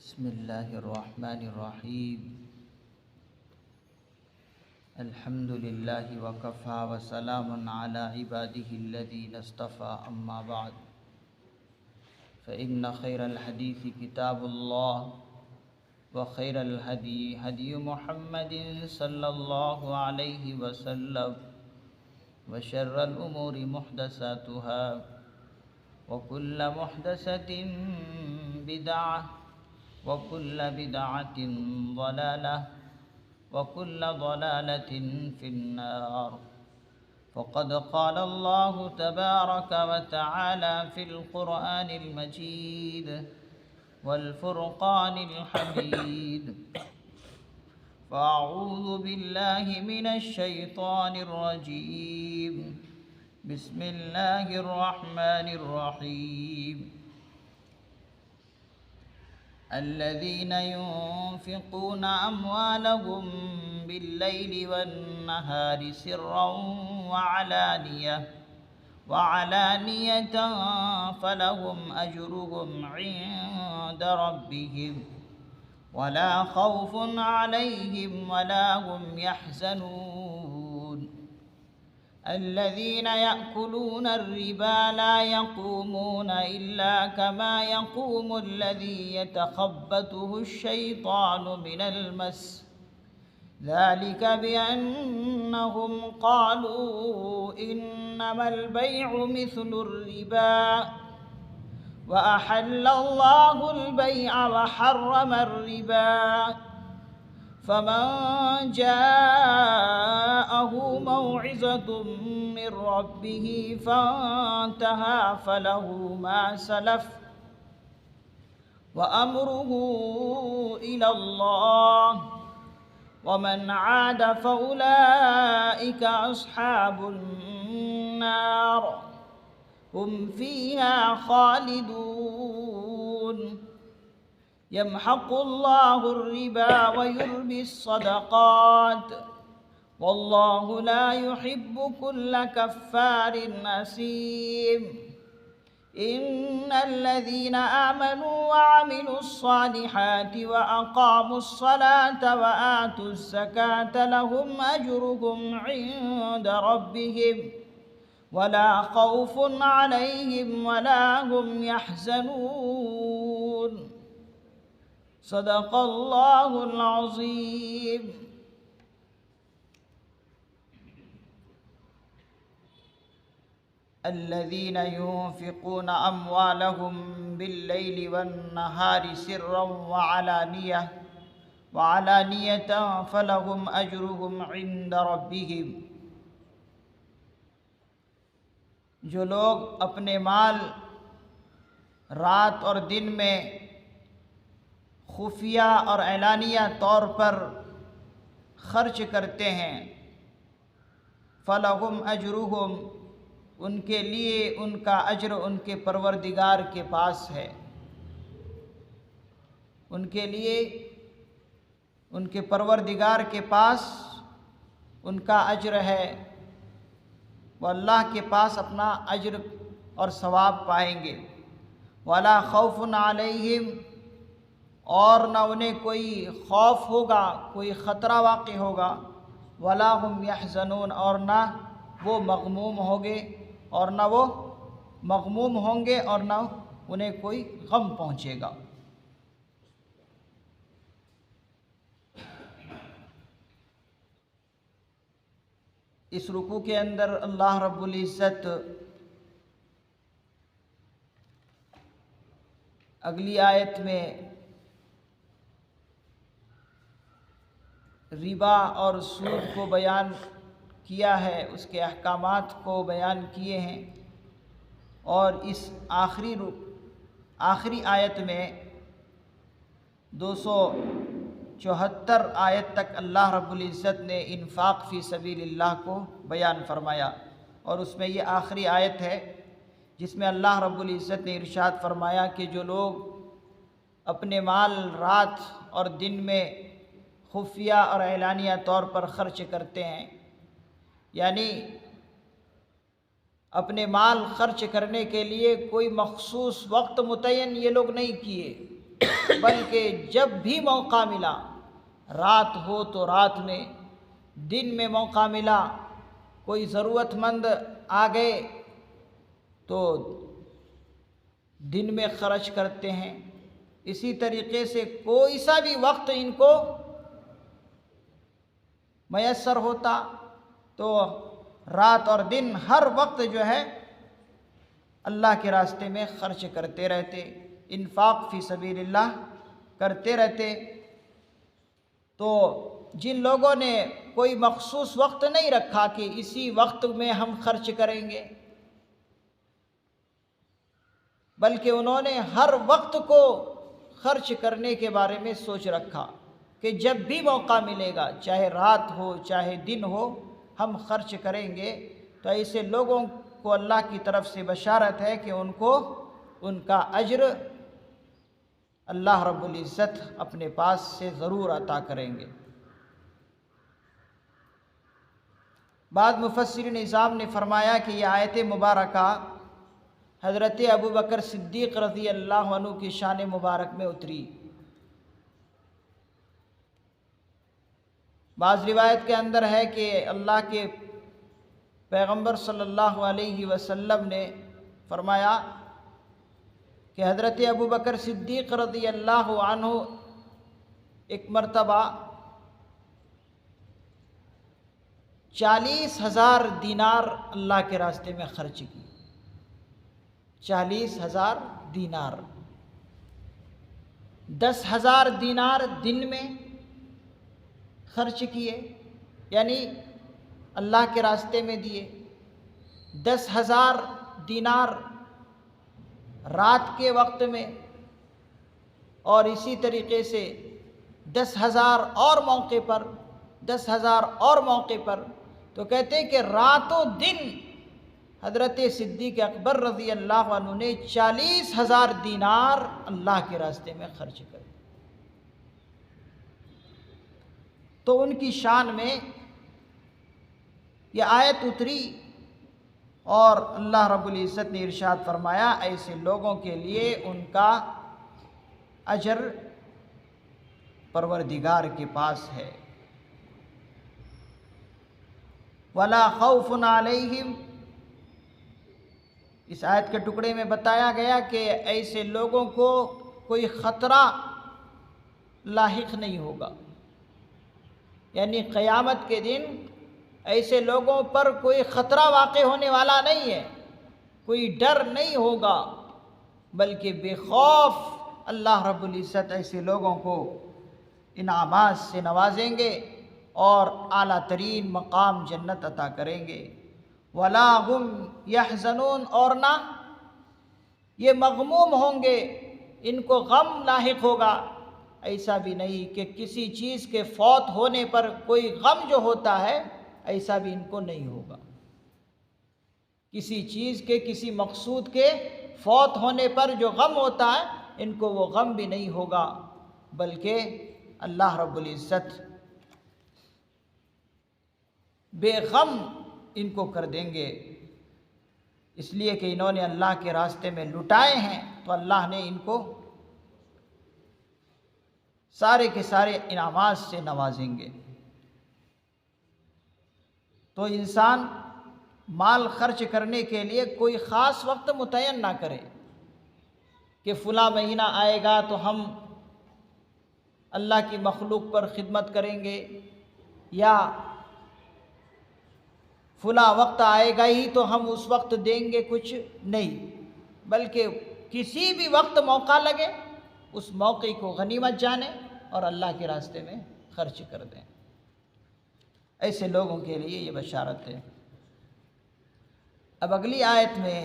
بسم الله الرحمن الرحيم. الحمد لله وكفى وسلام على عباده الذين اصطفى، أما بعد، فإن خير الحديث كتاب الله، وخير الهدي هدي محمد صلى الله عليه وسلم، وشر الأمور محدثاتها، وكل محدثة بدعة، وكل بدعة ضلالة، وكل ضلالة في النار. فقد قال الله تبارك وتعالى في القرآن المجيد والفرقان الحميد: فأعوذ بالله من الشيطان الرجيم. بسم الله الرحمن الرحيم. الذين ينفقون أموالهم بالليل والنهار سرا وعلانية فلهم أجرهم عند ربهم ولا خوف عليهم ولا هم يحزنون. الذين يأكلون الربا لا يقومون إلا كما يقوم الذي يتخبطه الشيطان من المس، ذلك بأنهم قالوا إنما البيع مثل الربا وأحل الله البيع وحرم الربا. فمن جاءه موعظة من ربه فانتهى فله ما سلف وأمره إلى الله، ومن عاد فأولئك أصحاب النار هم فيها خالدون. يمحق الله الربا ويربي الصدقات، والله لا يحب كل كفار أثيم. إن الذين آمنوا وعملوا الصالحات وأقاموا الصلاة وآتوا الزكاة لهم أجرهم عند ربهم ولا خوف عليهم ولا هم يحزنون. صدق اللہ العظیم. الذين ينفقون أموالهم بالليل والنهار سرا وعلانية فلهم أجرهم عند ربهم. جو لوگ اپنے مال رات اور دن میں خفیہ اور اعلانیہ طور پر خرچ کرتے ہیں، فَلَهُمْ أَجْرُهُمْ، ان کے لیے ان کا اجر ان کے پروردگار کے پاس ہے. ان کے لیے ان کے پروردگار کے پاس ان کا اجر ہے، وہ اللہ کے پاس اپنا اجر اور ثواب پائیں گے. وَلَا خَوْفٌ عَلَيْهِمْ، اور نہ انہیں کوئی خوف ہوگا، کوئی خطرہ واقع ہوگا. ولا هم يحزنون، اور نہ وہ مغموم ہوں گے اور نہ انہیں کوئی غم پہنچے گا. اس رکوع کے اندر اللہ رب العزت اگلی آیت میں ربا اور سود کو بیان کیا ہے، اس کے احکامات کو بیان کیے ہیں، اور اس آخری آیت میں 274 آیت تک اللہ رب العزت نے انفاق فی سبیل اللہ کو بیان فرمایا، اور اس میں یہ آخری آیت ہے جس میں اللہ رب العزت نے ارشاد فرمایا کہ جو لوگ اپنے مال رات اور دن میں خفیہ اور اعلانیہ طور پر خرچ کرتے ہیں، یعنی اپنے مال خرچ کرنے کے لیے کوئی مخصوص وقت متعین یہ لوگ نہیں کیے، بلکہ جب بھی موقع ملا، رات ہو تو رات میں، دن میں موقع ملا، کوئی ضرورت مند آ گئے تو دن میں خرچ کرتے ہیں۔ اسی طریقے سے کوئی سا بھی وقت ان کو میسر ہوتا تو رات اور دن ہر وقت جو ہے اللہ کے راستے میں خرچ کرتے رہتے، انفاق فی سبیل اللہ کرتے رہتے۔ تو جن لوگوں نے کوئی مخصوص وقت نہیں رکھا کہ اسی وقت میں ہم خرچ کریں گے، بلکہ انہوں نے ہر وقت کو خرچ کرنے کے بارے میں سوچ رکھا کہ جب بھی موقع ملے گا، چاہے رات ہو چاہے دن ہو، ہم خرچ کریں گے۔ تو ایسے لوگوں کو اللہ کی طرف سے بشارت ہے کہ ان کو ان کا اجر اللہ رب العزت اپنے پاس سے ضرور عطا کریں گے۔ بعض مفسرین نظام نے فرمایا کہ یہ آیت مبارکہ حضرت ابوبکر صدیق رضی اللہ عنہ کی شان مبارک میں اتری۔ بعض روایت کے اندر ہے کہ اللہ کے پیغمبر صلی اللہ علیہ وسلم نے فرمایا کہ حضرت ابوبکر صدیق رضی اللہ عنہ ایک مرتبہ 40,000 دینار اللہ کے راستے میں خرچ کی۔ 40,000 دینار، 10,000 دینار دن میں خرچ کیے، یعنی اللہ کے راستے میں دیے۔ 10,000 دینار رات کے وقت میں، اور اسی طریقے سے 10,000 اور موقع پر، 10,000 اور موقع پر۔ تو کہتے ہیں کہ رات و دن حضرت صدیق اکبر رضی اللہ عنہ نے 40,000 دینار اللہ کے راستے میں خرچ کر دی۔ تو ان کی شان میں یہ آیت اتری، اور اللہ رب العزت نے ارشاد فرمایا ایسے لوگوں کے لیے ان کا اجر پروردگار کے پاس ہے۔ وَلَا خَوْفٌ عَلَيْهِمْ، اس آیت کے ٹکڑے میں بتایا گیا کہ ایسے لوگوں کو کوئی خطرہ لاحق نہیں ہوگا، یعنی قیامت کے دن ایسے لوگوں پر کوئی خطرہ واقع ہونے والا نہیں ہے، کوئی ڈر نہیں ہوگا، بلکہ بے خوف اللہ رب العزت ایسے لوگوں کو انعامات سے نوازیں گے اور اعلیٰ ترین مقام جنت عطا کریں گے۔ وَلَا هُمْ يَحْزَنُونَ، اور نہ یہ مغموم ہوں گے، ان کو غم لاحق ہوگا۔ ایسا بھی نہیں کہ کسی چیز کے فوت ہونے پر کوئی غم جو ہوتا ہے، ایسا بھی ان کو نہیں ہوگا۔ کسی چیز کے، کسی مقصود کے فوت ہونے پر جو غم ہوتا ہے، ان کو وہ غم بھی نہیں ہوگا، بلکہ اللہ رب العزت بے غم ان کو کر دیں گے، اس لیے کہ انہوں نے اللہ کے راستے میں لٹائے ہیں، تو اللہ نے ان کو سارے کے سارے انعامات سے نوازیں گے۔ تو انسان مال خرچ کرنے کے لیے کوئی خاص وقت متعین نہ کرے کہ فلاں مہینہ آئے گا تو ہم اللہ کی مخلوق پر خدمت کریں گے، یا فلاں وقت آئے گا ہی تو ہم اس وقت دیں گے کچھ نہیں، بلکہ کسی بھی وقت موقع لگے اس موقع کو غنیمت جانیں اور اللہ کے راستے میں خرچ کر دیں۔ ایسے لوگوں کے لیے یہ بشارت ہے۔ اب اگلی آیت میں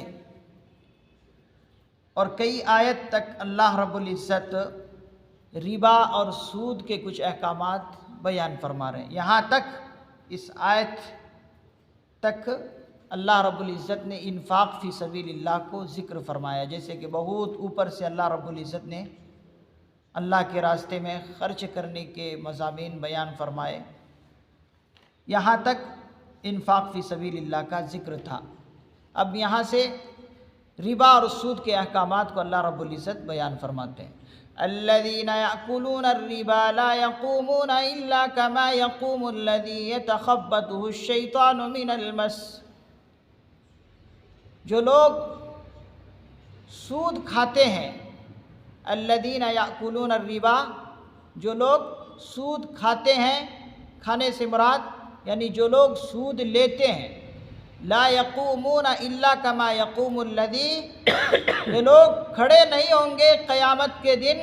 اور کئی آیت تک اللہ رب العزت ربا اور سود کے کچھ احکامات بیان فرما رہے ہیں۔ یہاں تک اس آیت تک اللہ رب العزت نے انفاق فی سبیل اللہ کو ذکر فرمایا، جیسے کہ بہت اوپر سے اللہ رب العزت نے اللہ کے راستے میں خرچ کرنے کے مضامین بیان فرمائے، یہاں تک انفاق فی سبیل اللہ کا ذکر تھا۔ اب یہاں سے ربا اور سود کے احکامات کو اللہ رب العزت بیان فرماتے ہیں۔ الذین یأکلون الربا لا یقومون الا کما یقوم الذی یتخبطہ الشیطان من المس، جو لوگ سود کھاتے ہیں، الذین یأکلون الربا، جو لوگ سود کھاتے ہیں، کھانے سے مراد یعنی جو لوگ سود لیتے ہیں، لا یقومون الا کما یقوم الذی، یہ لوگ کھڑے نہیں ہوں گے قیامت کے دن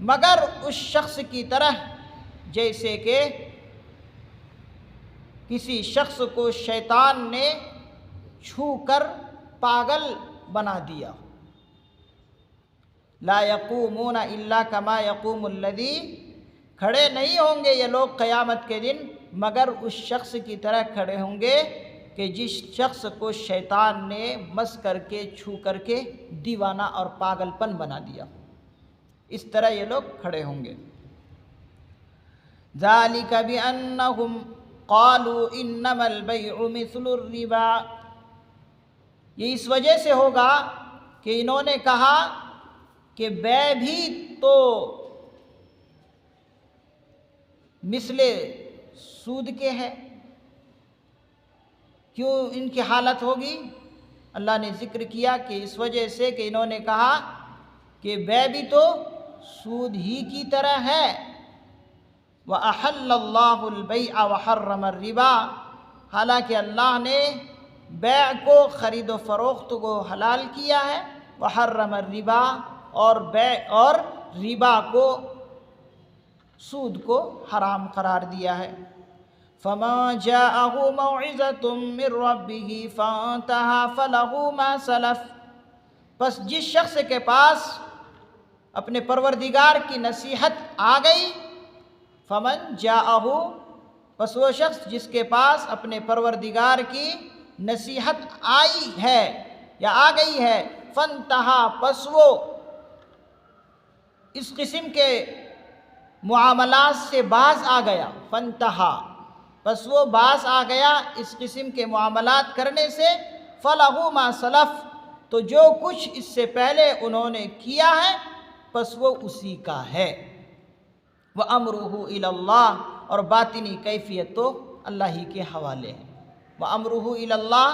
مگر اس شخص کی طرح جیسے کہ کسی شخص کو شیطان نے چھو کر پاگل بنا دیا۔ لا یقومون الا کما یقوم الذی، کھڑے نہیں ہوں گے یہ لوگ قیامت کے دن مگر اس شخص کی طرح کھڑے ہوں گے کہ جس شخص کو شیطان نے مس کر کے چھو کر کے دیوانہ اور پاگل پن بنا دیا، اس طرح یہ لوگ کھڑے ہوں گے۔ ذالک بانہم قالوا انما البیع مثل الربا، یہ اس وجہ سے ہوگا کہ انہوں نے کہا کہ بیع بھی تو مثل سود کے ہے۔ کیوں ان کی حالت ہوگی؟ اللہ نے ذکر کیا کہ اس وجہ سے کہ انہوں نے کہا کہ بیع بھی تو سود ہی کی طرح ہے۔ وَأَحَلَّ اللَّهُ الْبَيْعَ وَحَرَّمَ الرِّبَا، حالانکہ اللہ نے بیع کو، خرید و فروخت کو حلال کیا ہے، وحرم الربا، اور بیع اور ربا کو، سود کو حرام قرار دیا ہے۔ فَمَا جَاءَهُ مَوْعِظَةٌ مِّن رَّبِّهِ فَانتَهَىٰ فَلَهُ مَا سَلَفَ، پس جس شخص کے پاس اپنے پروردگار کی نصیحت آ گئی، فمن جاءه، پس وہ شخص جس کے پاس اپنے پروردگار کی نصیحت آئی ہے یا آ گئی ہے، فانتہا، پس وہ اس قسم کے معاملات سے باز آ گیا، فانتہا، پس وہ باز آ گیا اس قسم کے معاملات کرنے سے، فَلَهُ مَا سَلَفَ، تو جو کچھ اس سے پہلے انہوں نے کیا ہے پس وہ اسی کا ہے۔ وَأَمْرُهُ إِلَى اللَّهِ، اور باطنی کیفیت تو اللہ ہی کے حوالے ہے۔ وَأَمْرُهُ إِلَى اللَّهِ،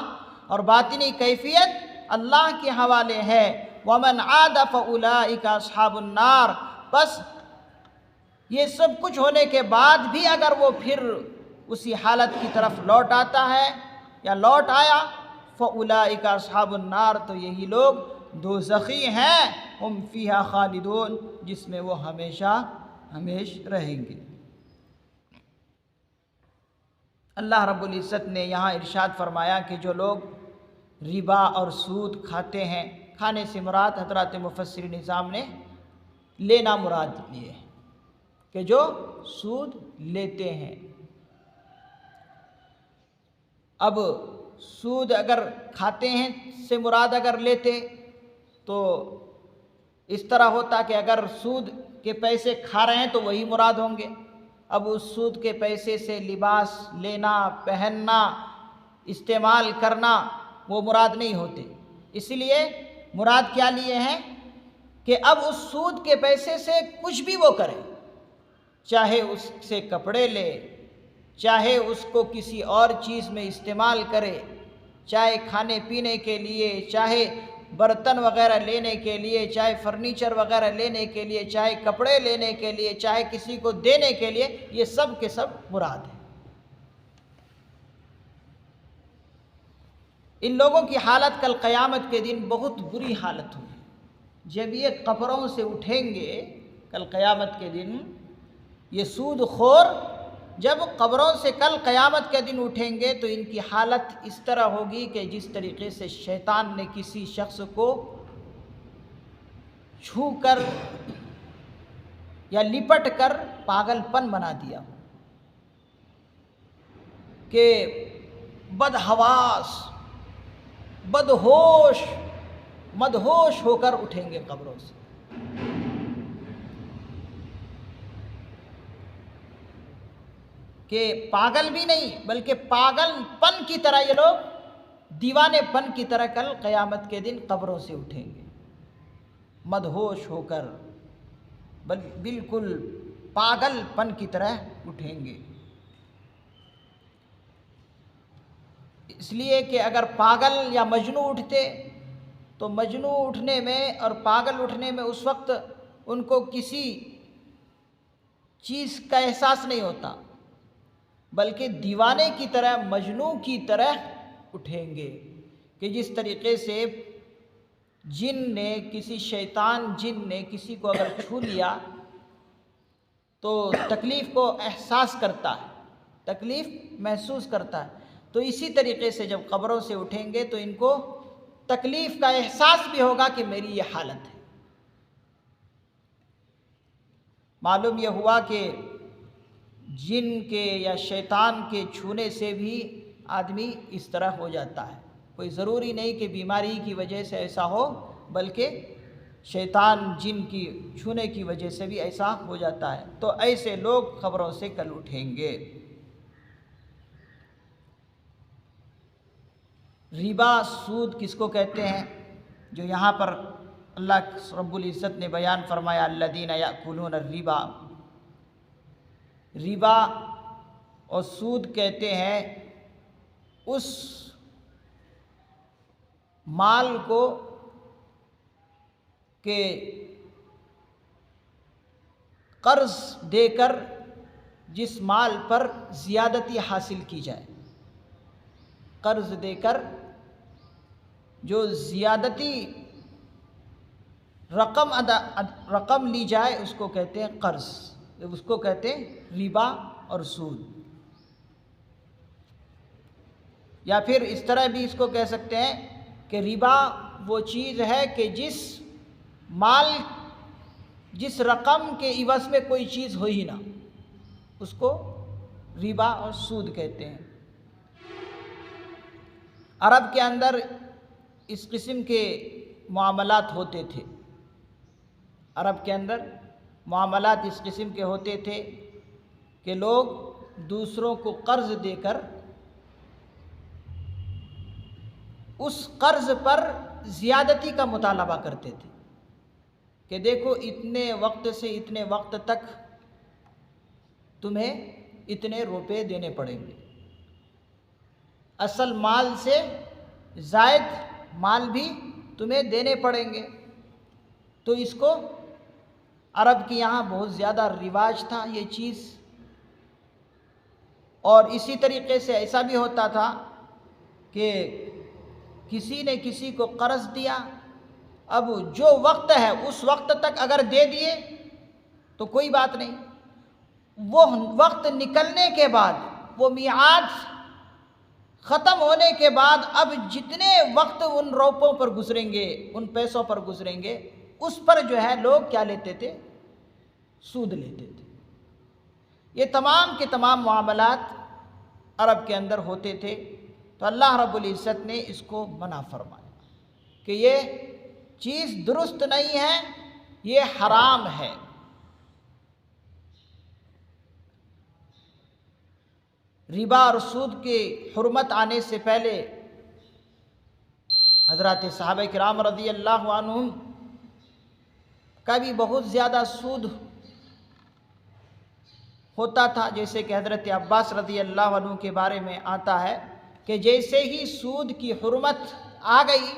اور باطنی کیفیت اللہ کے حوالے ہے۔ وَمَنْ عَادَ فَأُولَٰئِكَ أَصْحَابُ النَّارِ، پس یہ سب کچھ ہونے کے بعد بھی اگر وہ پھر اسی حالت کی طرف لوٹ آتا ہے یا لوٹ آیا، فَأُولَٰئِكَ أَصْحَابُ النَّارِ، تو یہی لوگ دوزخی ہیں، ہم فیہا خالدون، جس میں وہ ہمیشہ رہیں گے۔ اللہ رب العزت نے یہاں ارشاد فرمایا کہ جو لوگ ربا اور سود کھاتے ہیں، کھانے سے مراد حضرات مفسرین نظام نے لینا مراد لیے کہ جو سود لیتے ہیں۔ اب سود اگر کھاتے ہیں سے مراد اگر لیتے تو اس طرح ہوتا کہ اگر سود کے پیسے کھا رہے ہیں تو وہی مراد ہوں گے، اب اس سود کے پیسے سے لباس لینا، پہننا، استعمال کرنا وہ مراد نہیں ہوتے، اس لیے مراد کیا لیے ہیں کہ اب اس سود کے پیسے سے کچھ بھی وہ کرے، چاہے اس سے کپڑے لے، چاہے اس کو کسی اور چیز میں استعمال کرے، چاہے کھانے پینے کے لیے، چاہے برتن وغیرہ لینے کے لیے، چاہے فرنیچر وغیرہ لینے کے لیے، چاہے کپڑے لینے کے لیے، چاہے کسی کو دینے کے لیے، یہ سب کے سب مراد ہے۔ ان لوگوں کی حالت کل قیامت کے دن بہت بری حالت ہوگی۔ جب یہ قبروں سے اٹھیں گے کل قیامت کے دن، یہ سود خور جب قبروں سے کل قیامت کے دن اٹھیں گے تو ان کی حالت اس طرح ہوگی کہ جس طریقے سے شیطان نے کسی شخص کو چھو کر یا لپٹ کر پاگل پن بنا دیا، کہ بدحواس، مدہوش ہو کر اٹھیں گے قبروں سے۔ کہ پاگل بھی نہیں بلکہ پاگل پن کی طرح یہ لوگ دیوانے پن کی طرح کل قیامت کے دن قبروں سے اٹھیں گے، مدہوش ہو کر، بالکل پاگل پن کی طرح اٹھیں گے۔ اس لیے کہ اگر پاگل یا مجنوں اٹھتے تو مجنوں اٹھنے میں اور پاگل اٹھنے میں اس وقت ان کو کسی چیز کا احساس نہیں ہوتا، بلکہ دیوانے کی طرح، مجنوں کی طرح اٹھیں گے، کہ جس طریقے سے جن نے، کسی شیطان جن نے کسی کو اگر چھو لیا تو تکلیف کو احساس کرتا ہے، تکلیف محسوس کرتا ہے، تو اسی طریقے سے جب قبروں سے اٹھیں گے تو ان کو تکلیف کا احساس بھی ہوگا کہ میری یہ حالت ہے۔ معلوم یہ ہوا کہ جن کے یا شیطان کے چھونے سے بھی آدمی اس طرح ہو جاتا ہے، کوئی ضروری نہیں کہ بیماری کی وجہ سے ایسا ہو، بلکہ شیطان جن کی چھونے کی وجہ سے بھی ایسا ہو جاتا ہے۔ تو ایسے لوگ قبروں سے کل اٹھیں گے۔ ربا، سود کس کو کہتے ہیں؟ جو یہاں پر اللہ رب العزت نے بیان فرمایا الذین یأکلون الربا، ربا اور سود کہتے ہیں اس مال کو کہ قرض دے کر جس مال پر زیادتی حاصل کی جائے، قرض دے کر جو زیادتی رقم لی جائے اس کو کہتے ہیں قرض، اس کو کہتے ہیں ربا اور سود۔ یا پھر اس طرح بھی اس کو کہہ سکتے ہیں کہ ربا وہ چیز ہے کہ جس مال، جس رقم کے عوض میں کوئی چیز ہو ہی نہ، اس کو ربا اور سود کہتے ہیں۔ عرب کے اندر اس قسم کے معاملات ہوتے تھے، عرب کے اندر معاملات اس قسم کے ہوتے تھے کہ لوگ دوسروں کو قرض دے کر اس قرض پر زیادتی کا مطالبہ کرتے تھے کہ دیکھو اتنے وقت سے اتنے وقت تک تمہیں اتنے روپے دینے پڑیں گے، اصل مال سے زائد مال بھی تمہیں دینے پڑیں گے۔ تو اس کو عرب کے یہاں بہت زیادہ رواج تھا یہ چیز، اور اسی طریقے سے ایسا بھی ہوتا تھا کہ کسی نے کسی کو قرض دیا، اب جو وقت ہے اس وقت تک اگر دے دیے تو کوئی بات نہیں، وہ وقت نکلنے کے بعد، وہ میعاد ختم ہونے کے بعد اب جتنے وقت ان روپوں پر گزریں گے، ان پیسوں پر گزریں گے، اس پر جو ہے لوگ کیا لیتے تھے؟ سود لیتے تھے۔ یہ تمام کے تمام معاملات عرب کے اندر ہوتے تھے، تو اللہ رب العزت نے اس کو منع فرمایا کہ یہ چیز درست نہیں ہے، یہ حرام ہے۔ ربا اور سود کی حرمت آنے سے پہلے حضرات صحابہ کرام رضی اللہ عنہم کا بھی بہت زیادہ سود ہوتا تھا، جیسے کہ حضرت عباس رضی اللہ عنہ کے بارے میں آتا ہے کہ جیسے ہی سود کی حرمت آ گئی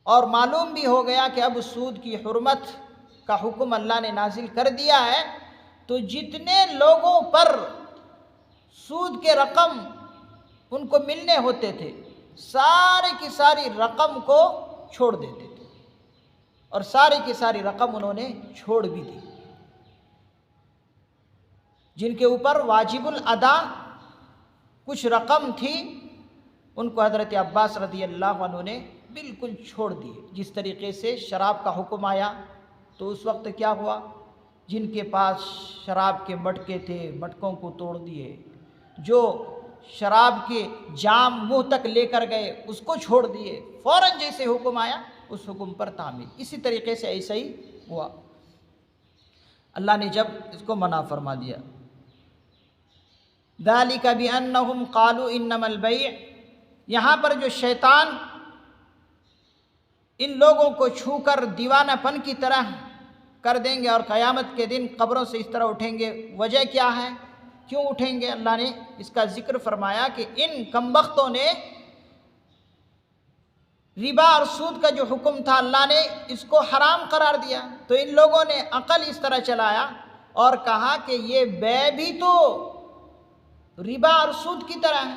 اور معلوم بھی ہو گیا کہ اب سود کی حرمت کا حکم اللہ نے نازل کر دیا ہے، تو جتنے لوگوں پر سود کے رقم ان کو ملنے ہوتے تھے، سارے کی ساری رقم کو چھوڑ دیتے تھے، اور ساری کی ساری رقم انہوں نے چھوڑ بھی دی۔ جن کے اوپر واجب الادا کچھ رقم تھی ان کو حضرت عباس رضی اللہ عنہ نے بالکل چھوڑ دی۔ جس طریقے سے شراب کا حکم آیا تو اس وقت کیا ہوا؟ جن کے پاس شراب کے مٹکے تھے مٹکوں کو توڑ دیے، جو شراب کے جام منہ تک لے کر گئے اس کو چھوڑ دیے، فوراً جیسے حکم آیا اس حکم پر تعمیل۔ اسی طریقے سے ایسا ہی ہوا، اللہ نے جب اس کو منع فرما دیا۔ ذَلِكَ بِأَنَّهُمْ قَالُوا إِنَّمَا الْبَيْعُ، یہاں پر جو شیطان ان لوگوں کو چھو کر دیوانہ پن کی طرح کر دیں گے اور قیامت کے دن قبروں سے اس طرح اٹھیں گے۔ وجہ کیا ہے؟ کیوں اٹھیں گے؟ اللہ نے اس کا ذکر فرمایا کہ ان کمبختوں نے ربا اور سود کا جو حکم تھا اللہ نے اس کو حرام قرار دیا، تو ان لوگوں نے عقل اس طرح چلایا اور کہا کہ یہ بے بھی تو ربا اور سود کی طرح ہے،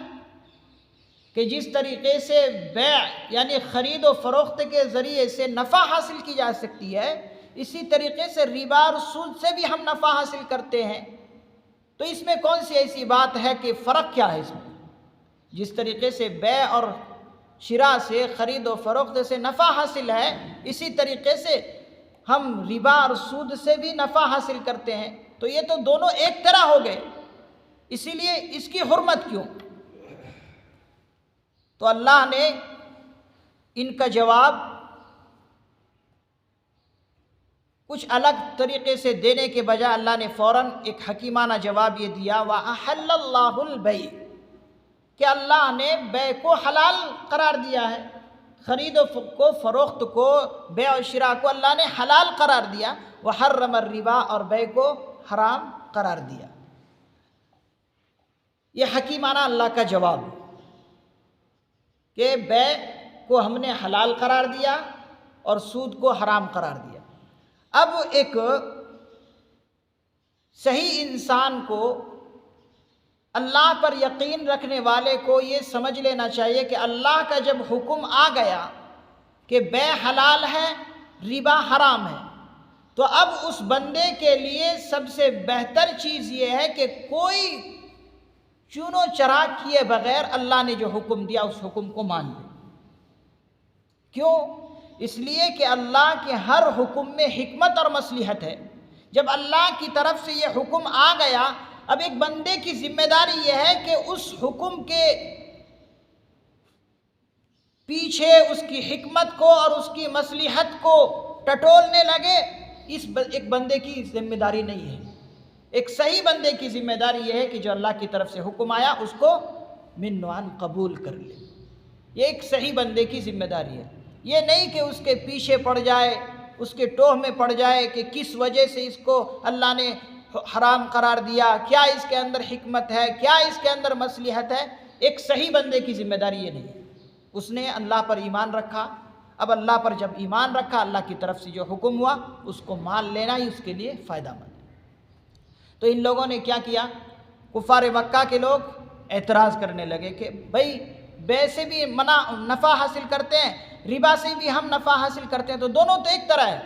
کہ جس طریقے سے بیع یعنی خرید و فروخت کے ذریعے سے نفع حاصل کی جا سکتی ہے، اسی طریقے سے ربا اور سود سے بھی ہم نفع حاصل کرتے ہیں۔ تو اس میں کون سی ایسی بات ہے کہ فرق کیا ہے اس میں؟ جس طریقے سے بیع اور شراء سے، خرید و فروخت سے نفع حاصل ہے، اسی طریقے سے ہم ربا اور سود سے بھی نفع حاصل کرتے ہیں، تو یہ تو دونوں ایک طرح ہو گئے، اسی لیے اس کی حرمت کیوں؟ تو اللہ نے ان کا جواب کچھ الگ طریقے سے دینے کے بجائے اللہ نے فوراً ایک حکیمانہ جواب یہ دیا، وَأَحَلَّ اللَّهُ الْبَيْعَ، کہ اللہ نے بیع کو حلال قرار دیا ہے، خرید و فروخت کو، بیع و شراء کو اللہ نے حلال قرار دیا، وحرم الربا، اور بیع کو حرام قرار دیا۔ یہ حکیمانہ اللہ کا جواب کہ بیع کو ہم نے حلال قرار دیا اور سود کو حرام قرار دیا۔ اب ایک صحیح انسان کو، اللہ پر یقین رکھنے والے کو یہ سمجھ لینا چاہیے کہ اللہ کا جب حکم آ گیا کہ بیع حلال ہے، ربا حرام ہے، تو اب اس بندے کے لیے سب سے بہتر چیز یہ ہے کہ کوئی چون و چرا کیے بغیر اللہ نے جو حکم دیا اس حکم کو مان لے۔ کیوں؟ اس لیے کہ اللہ کے ہر حکم میں حکمت اور مصلحت ہے۔ جب اللہ کی طرف سے یہ حکم آ گیا، اب ایک بندے کی ذمہ داری یہ ہے کہ اس حکم کے پیچھے اس کی حکمت کو اور اس کی مصلحت کو ٹٹولنے لگے، ایک بندے کی ذمہ داری نہیں ہے۔ ایک صحیح بندے کی ذمہ داری یہ ہے کہ جو اللہ کی طرف سے حکم آیا اس کو من و عن قبول کر لے۔ یہ ایک صحیح بندے کی ذمہ داری ہے، یہ نہیں کہ اس کے پیچھے پڑ جائے، اس کے ٹوہ میں پڑ جائے کہ کس وجہ سے اس کو اللہ نے حرام قرار دیا، کیا اس کے اندر حکمت ہے، کیا اس کے اندر مصلحت ہے۔ ایک صحیح بندے کی ذمہ داری یہ نہیں ہے۔ اس نے اللہ پر ایمان رکھا، اب اللہ پر جب ایمان رکھا، اللہ کی طرف سے جو حکم ہوا اس کو مان لینا ہی اس کے لیے فائدہ مند ہے۔ تو ان لوگوں نے کیا کیا؟ کفار مکہ کے لوگ اعتراض کرنے لگے کہ بھائی بیع سے بھی نفع حاصل کرتے ہیں، ربا سے بھی ہم نفع حاصل کرتے ہیں، تو دونوں تو ایک طرح ہے۔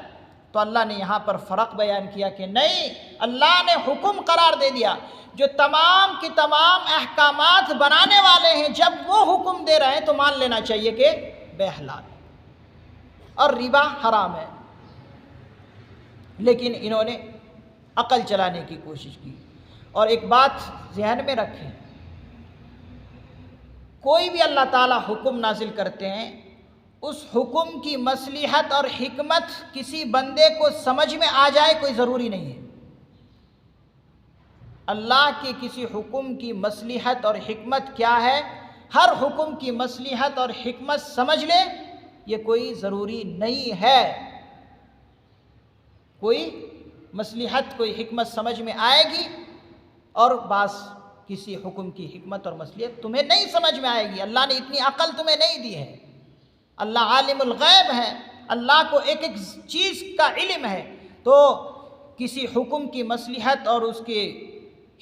تو اللہ نے یہاں پر فرق بیان کیا کہ نہیں، اللہ نے حکم قرار دے دیا، جو تمام کی تمام احکامات بنانے والے ہیں جب وہ حکم دے رہے ہیں تو مان لینا چاہیے کہ بیع حلال ہے اور ربا حرام ہے۔ لیکن انہوں نے عقل چلانے کی کوشش کی۔ اور ایک بات ذہن میں رکھیں، کوئی بھی اللہ تعالیٰ حکم نازل کرتے ہیں، اس حکم کی مصلحت اور حکمت کسی بندے کو سمجھ میں آ جائے کوئی ضروری نہیں ہے۔ اللہ کے کسی حکم کی مصلحت اور حکمت کیا ہے، ہر حکم کی مصلحت اور حکمت سمجھ لے، یہ کوئی ضروری نہیں ہے۔ کوئی مصلحت، کوئی حکمت سمجھ میں آئے گی اور بعض کسی حکم کی حکمت اور مصلحت تمہیں نہیں سمجھ میں آئے گی۔ اللہ نے اتنی عقل تمہیں نہیں دی ہے، اللہ عالم الغیب ہے، اللہ کو ایک ایک چیز کا علم ہے، تو کسی حکم کی مصلحت اور اس کے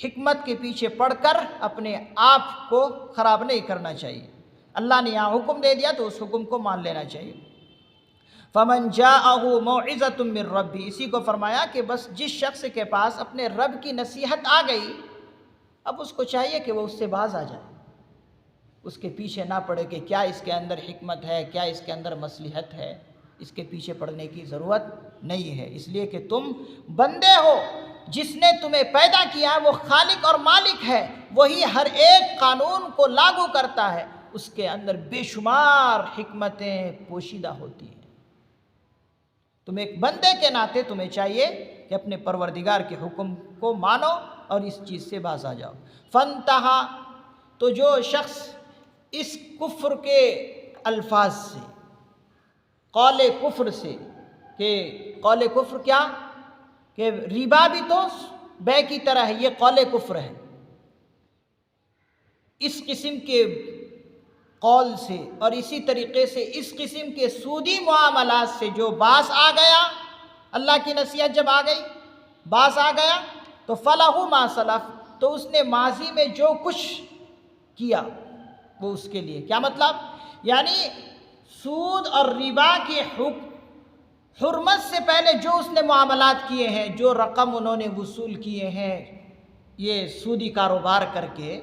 حکمت کے پیچھے پڑ کر اپنے آپ کو خراب نہیں کرنا چاہیے۔ اللہ نے یہاں حکم دے دیا تو اس حکم کو مان لینا چاہیے۔ فَمَنْ جَاءَهُ مَوْعِظَةٌ مِّن رَّبِّهِ، اسی کو فرمایا کہ بس جس شخص کے پاس اپنے رب کی نصیحت آ گئی، اب اس کو چاہیے کہ وہ اس سے باز آ جائے، اس کے پیچھے نہ پڑے کہ کیا اس کے اندر حکمت ہے، کیا اس کے اندر مصلحت ہے، اس کے پیچھے پڑنے کی ضرورت نہیں ہے، اس لیے کہ تم بندے ہو، جس نے تمہیں پیدا کیا وہ خالق اور مالک ہے، وہی ہر ایک قانون کو لاگو کرتا ہے، اس کے اندر بے شمار حکمتیں پوشیدہ ہوتی ہیں۔ تم ایک بندے کے ناطے تمہیں چاہیے کہ اپنے پروردگار کے حکم کو مانو اور اس چیز سے باز آ جاؤ۔ فانتہا، تو جو شخص اس کفر کے الفاظ سے، قول کفر سے، کہ قول کفر کیا؟ کہ ربا بھی تو بے کی طرح ہے، یہ قول کفر ہے۔ اس قسم کے قول سے اور اسی طریقے سے اس قسم کے سودی معاملات سے جو باز آ گیا، اللہ کی نصیحت جب آ گئی، باز آ گیا، تو فَلَهُ مَا سَلَف، تو اس نے ماضی میں جو کچھ کیا وہ اس کے لیے۔ کیا مطلب؟ یعنی سود اور ربا کی حرمت سے پہلے جو اس نے معاملات کیے ہیں، جو رقم انہوں نے وصول کیے ہیں یہ سودی کاروبار کر کے،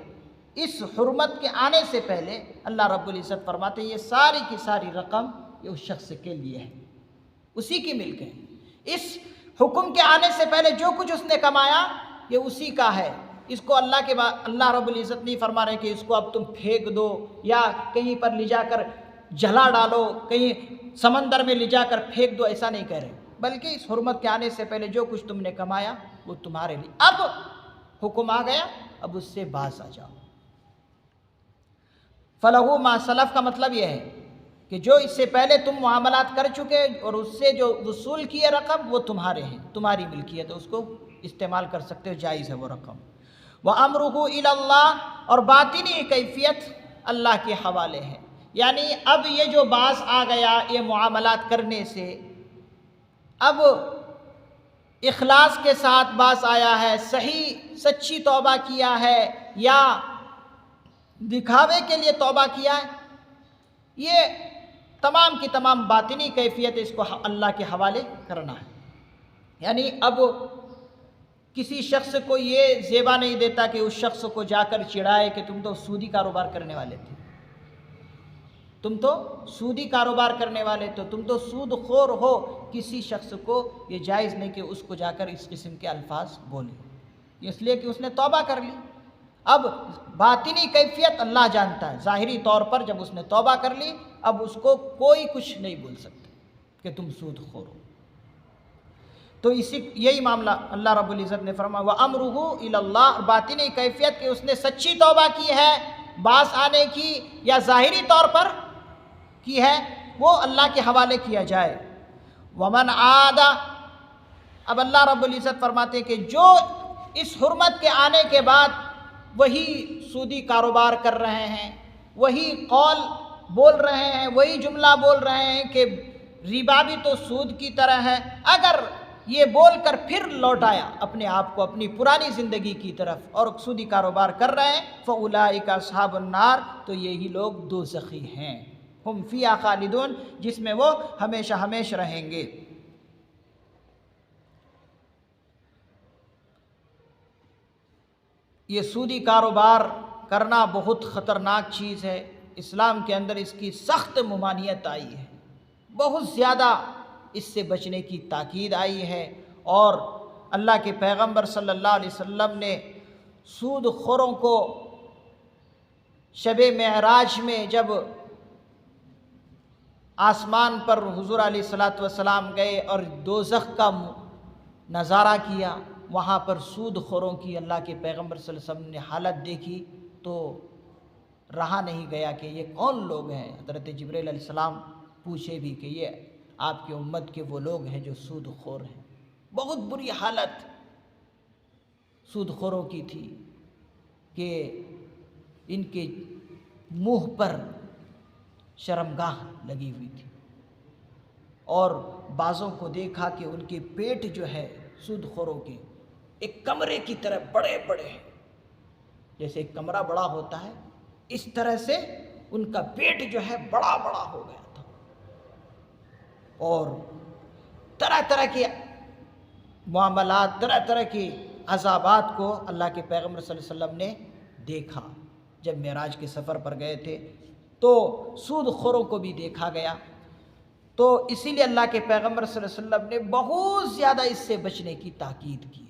اس حرمت کے آنے سے پہلے اللہ رب العزت فرماتے ہیں یہ ساری کی ساری رقم یہ اس شخص کے لیے ہے، اسی کی ملک ہے۔ اس حکم کے آنے سے پہلے جو کچھ اس نے کمایا یہ اسی کا ہے۔ اس کو اللہ رب العزت نہیں فرما رہے کہ اس کو اب تم پھینک دو یا کہیں پر لے جا کر جلا ڈالو، کہیں سمندر میں لے جا کر پھینک دو، ایسا نہیں کہہ رہے، بلکہ اس حرمت کے آنے سے پہلے جو کچھ تم نے کمایا وہ تمہارے لیے۔ اب حکم آ گیا، اب اس سے باز آ جاؤ۔ فَلَهُ مَا سَلَف کا مطلب یہ ہے کہ جو اس سے پہلے تم معاملات کر چکے اور اس سے جو وصول کیے رقم وہ تمہارے ہیں، تمہاری ملکیت ہے، اس کو استعمال کر سکتے ہو، جائز ہے وہ رقم۔ وَأَمْرُهُ إِلَى اللَّهِ، اور باطنی کیفیت اللہ کے حوالے ہے۔ یعنی اب یہ جو باز آ گیا یہ معاملات کرنے سے، اب اخلاص کے ساتھ باز آیا ہے، صحیح سچی توبہ کیا ہے یا دکھاوے کے لیے توبہ کیا ہے، یہ تمام کی تمام باطنی کیفیت اس کو اللہ کے حوالے کرنا ہے۔ یعنی اب کسی شخص کو یہ زیبا نہیں دیتا کہ اس شخص کو جا کر چڑھائے کہ تم تو سودی کاروبار کرنے والے تھے، تم تو سودی کاروبار کرنے والے تو تم تو سود خور ہو۔ کسی شخص کو یہ جائز نہیں کہ اس کو جا کر اس قسم کے الفاظ بولے، اس لیے کہ اس نے توبہ کر لی۔ اب باطنی کیفیت اللہ جانتا ہے، ظاہری طور پر جب اس نے توبہ کر لی اب اس کو کوئی کچھ نہیں بول سکتا کہ تم سود خور ہو۔ تو یہی معاملہ اللہ رب العزت نے فرمایا وَأَمْرُهُ إِلَى اللَّهِ، باطنی کیفیت کہ اس نے سچی توبہ کی ہے، باز آنے کی یا ظاہری طور پر کی ہے، وہ اللہ کے حوالے کیا جائے۔ وَمَنْ عَادَ، اب اللہ رب العزت فرماتے ہیں کہ جو اس حرمت کے آنے کے بعد وہی سودی کاروبار کر رہے ہیں، وہی قول بول رہے ہیں، وہی جملہ بول رہے ہیں کہ ربا بھی تو سود کی طرح ہے، اگر یہ بول کر پھر لوٹایا اپنے آپ کو اپنی پرانی زندگی کی طرف اور سودی کاروبار کر رہے ہیں، فَأُولَٰئِكَ أَصْحَابُ النَّارِ، تو یہی لوگ دوزخی ہیں، ہم فیہا خالدون، جس میں وہ ہمیشہ ہمیشہ رہیں گے۔ یہ سودی کاروبار کرنا بہت خطرناک چیز ہے، اسلام کے اندر اس کی سخت ممانعت آئی ہے، بہت زیادہ اس سے بچنے کی تاکید آئی ہے، اور اللہ کے پیغمبر صلی اللہ علیہ وسلم نے سود خوروں کو شب معراج میں جب آسمان پر حضور علیہ الصلوۃ گئے اور دوزخ کا نظارہ کیا، وہاں پر سود خوروں کی اللہ کے پیغمبر صلی اللہ علیہ وسلم نے حالت دیکھی تو رہا نہیں گیا کہ یہ کون لوگ ہیں۔ حضرت جبرائیل علیہ السلام پوچھے بھی کہ یہ آپ کی امت کے وہ لوگ ہیں جو سود خور ہیں۔ بہت بری حالت سود خوروں کی تھی کہ ان کے منہ پر شرمگاہ لگی ہوئی تھی، اور بعضوں کو دیکھا کہ ان کے پیٹ جو ہے سود خوروں کے ایک کمرے کی طرح بڑے بڑے ہیں، جیسے ایک کمرہ بڑا ہوتا ہے اس طرح سے ان کا پیٹ جو ہے بڑا بڑا ہو گیا تھا، اور طرح طرح کے معاملات، طرح طرح کے عذابات کو اللہ کے پیغمبر صلی اللہ علیہ وسلم نے دیکھا جب معراج کے سفر پر گئے تھے، تو سود خوروں کو بھی دیکھا گیا۔ تو اسی لیے اللہ کے پیغمبر صلی اللہ علیہ وسلم نے بہت زیادہ اس سے بچنے کی تاکید کی ہے۔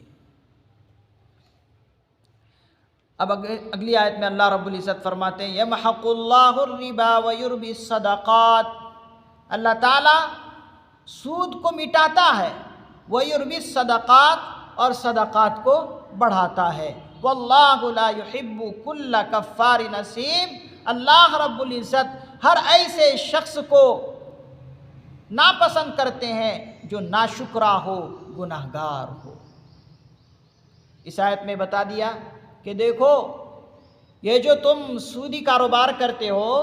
اب اگلی آیت میں اللہ رب العزت فرماتے ہیں یمحق اللہ الربا ویربی الصدقات، اللہ تعالیٰ سود کو مٹاتا ہے، ویربی الصدقات، اور صدقات کو بڑھاتا ہے، واللہ لا یحب کل کفار نسیم، اللہ رب العزت ہر ایسے شخص کو ناپسند کرتے ہیں جو ناشکرا ہو، گناہگار ہو۔ اس آیت میں بتا دیا کہ دیکھو یہ جو تم سودی کاروبار کرتے ہو،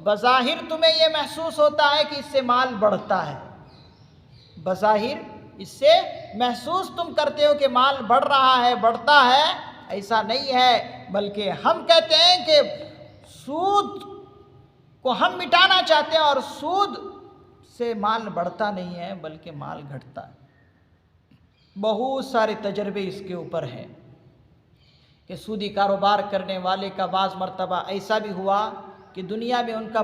بظاہر تمہیں یہ محسوس ہوتا ہے کہ اس سے مال بڑھتا ہے، بظاہر اس سے محسوس تم کرتے ہو کہ مال بڑھ رہا ہے، بڑھتا ہے۔ ایسا نہیں ہے، بلکہ ہم کہتے ہیں کہ سود کو ہم مٹانا چاہتے ہیں، اور سود سے مال بڑھتا نہیں ہے بلکہ مال گھٹتا ہے۔ بہت سارے تجربے اس کے اوپر ہیں کہ سودی کاروبار کرنے والے کا بعض مرتبہ ایسا بھی ہوا کہ دنیا میں ان کا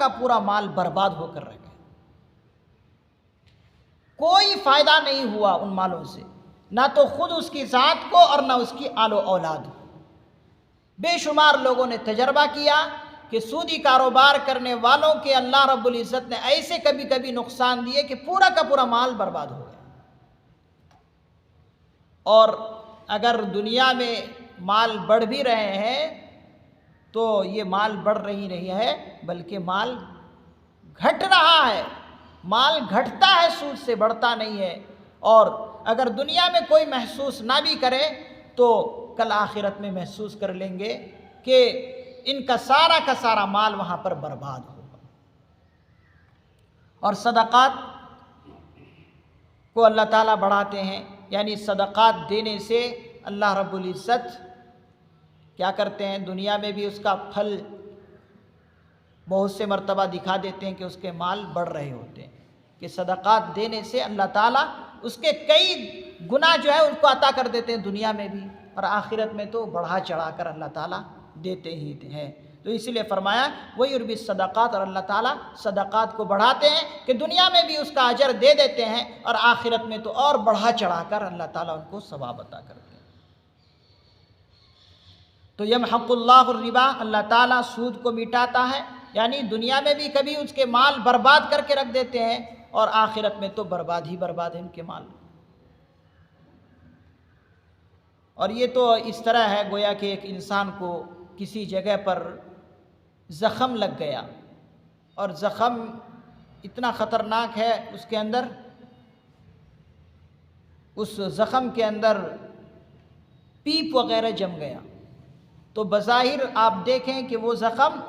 پورا مال برباد ہو کر رہ گیا، کوئی فائدہ نہیں ہوا ان مالوں سے، نہ تو خود اس کی ذات کو اور نہ اس کی آل و اولاد کو۔ بے شمار لوگوں نے تجربہ کیا کہ سودی کاروبار کرنے والوں کے اللہ رب العزت نے ایسے کبھی کبھی نقصان دیے کہ پورا کا پورا مال برباد ہو گیا۔ اور اگر دنیا میں مال بڑھ بھی رہے ہیں تو یہ مال بڑھ نہیں ہے بلکہ مال گھٹ رہا ہے، مال گھٹتا ہے، سود سے بڑھتا نہیں ہے۔ اور اگر دنیا میں کوئی محسوس نہ بھی کرے تو کل آخرت میں محسوس کر لیں گے کہ ان کا سارا مال وہاں پر برباد ہوگا۔ اور صدقات کو اللہ تعالیٰ بڑھاتے ہیں، یعنی صدقات دینے سے اللہ رب العزت کیا کرتے ہیں، دنیا میں بھی اس کا پھل بہت سے مرتبہ دکھا دیتے ہیں کہ اس کے مال بڑھ رہے ہوتے ہیں، کہ صدقات دینے سے اللہ تعالیٰ اس کے کئی گنا جو ہے ان کو عطا کر دیتے ہیں دنیا میں بھی، اور آخرت میں تو بڑھا چڑھا کر اللہ تعالیٰ دیتے ہی ہیں۔ تو اسی لیے فرمایا وَيُرْبِي الصَّدَقَاتِ، اور اللہ تعالیٰ صدقات کو بڑھاتے ہیں کہ دنیا میں بھی اس کا اجر دے دیتے ہیں، اور آخرت میں تو اور بڑھا چڑھا کر اللہ تعالیٰ ان کو ثواب عطا کرتے ہیں۔ تو یمحق اللہ الربا، اللہ تعالیٰ سود کو مٹاتا ہے، یعنی دنیا میں بھی کبھی اس کے مال برباد کر کے رکھ دیتے ہیں، اور آخرت میں تو برباد ہی برباد ہے ان کے مال۔ اور یہ تو اس طرح ہے گویا کہ ایک انسان کو کسی جگہ پر زخم لگ گیا، اور زخم اتنا خطرناک ہے، اس کے اندر، اس زخم کے اندر پیپ وغیرہ جم گیا، تو بظاہر آپ دیکھیں کہ وہ زخم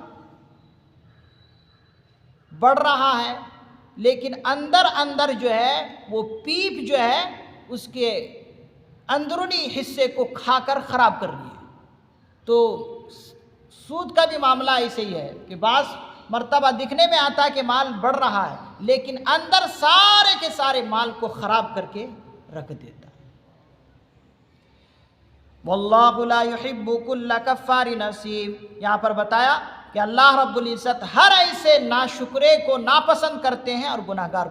بڑھ رہا ہے، لیکن اندر جو ہے وہ پیپ جو ہے اس کے اندرونی حصے کو کھا کر خراب کر رہی ہے۔ تو سود کا بھی معاملہ ایسے ہی ہے کہ بعض مرتبہ دکھنے میں آتا ہے کہ مال بڑھ رہا ہے، لیکن اندر سارے کے سارے مال کو خراب کر کے رکھ دیتا ہے۔ واللہ لا يحب كل کفار نثیم، یہاں پر بتایا کہ اللہ رب العزت ہر ایسے ناشکرے کو ناپسند کرتے ہیں اور گناہگار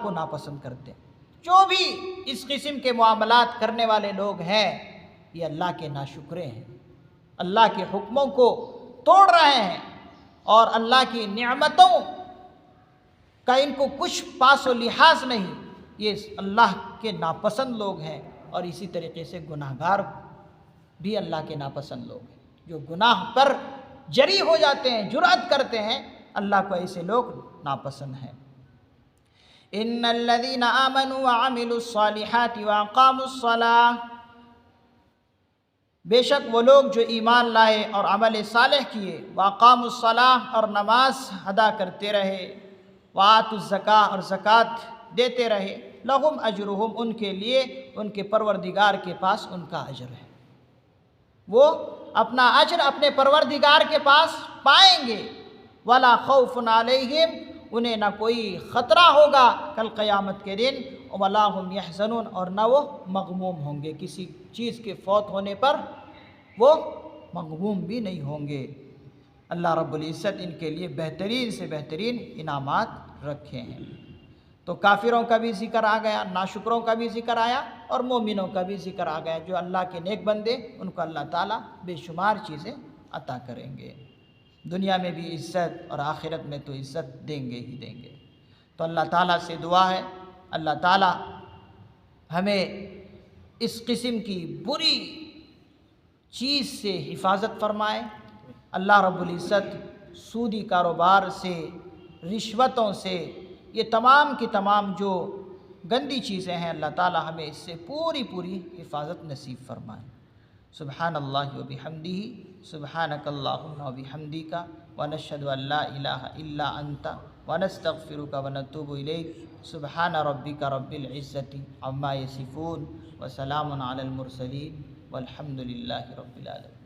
کو ناپسند کرتے ہیں۔ جو بھی اس قسم کے معاملات کرنے والے لوگ ہیں یہ اللہ کے ناشکرے ہیں، اللہ کے حکموں کو توڑ رہے ہیں، اور اللہ کی نعمتوں کا ان کو کچھ پاس و لحاظ نہیں، یہ اللہ کے ناپسند لوگ ہیں۔ اور اسی طریقے سے گناہگار بھی اللہ کے ناپسند لوگ ہیں، جو گناہ پر جری ہو جاتے ہیں، جرأت کرتے ہیں، اللہ کو ایسے لوگ ناپسند ہیں۔ ان الذين آمنوا وعملوا الصالحات واقاموا الصلاة، بے شک وہ لوگ جو ایمان لائے اور عمل صالح کیے، واقاموا الصلاة، اور نماز ادا کرتے رہے، وآتوا الزکاة، اور زکوٰۃ دیتے رہے، لہم اجرہم، ان کے لیے ان کے پروردگار کے پاس ان کا اجر ہے، وہ اپنا اجر اپنے پروردگار کے پاس پائیں گے۔ ولا خوف علیہم، انہیں نہ کوئی خطرہ ہوگا کل قیامت کے دن، ولا هم يحزنون، اور نہ وہ مغموم ہوں گے، کسی چیز کے فوت ہونے پر وہ مغموم بھی نہیں ہوں گے۔ اللہ رب العزت ان کے لیے بہترین سے بہترین انعامات رکھے ہیں۔ تو کافروں کا بھی ذکر آ گیا، ناشکروں کا بھی ذکر آیا، اور مومنوں کا بھی ذکر آ گیا۔ جو اللہ کے نیک بندے، ان کو اللہ تعالیٰ بے شمار چیزیں عطا کریں گے، دنیا میں بھی عزت اور آخرت میں تو عزت دیں گے ہی دیں گے۔ تو اللہ تعالیٰ سے دعا ہے اللہ تعالیٰ ہمیں اس قسم کی بری چیز سے حفاظت فرمائے۔ اللہ رب العزت سودی کاروبار سے، رشوتوں سے، یہ تمام کی تمام جو گندی چیزیں ہیں، اللہ تعالی ہمیں اس سے پوری حفاظت نصیب فرمائے۔ سبحان اللہ و بحمدہ، سبحانک اللہم و بحمدک، ونشہد ان لا الہ الا انت، ونستغفرک ونتوب الیک۔ سبحان ربک رب العزت عما یصفون، وسلام علی المرسلین، والحمد للہ رب العالمین۔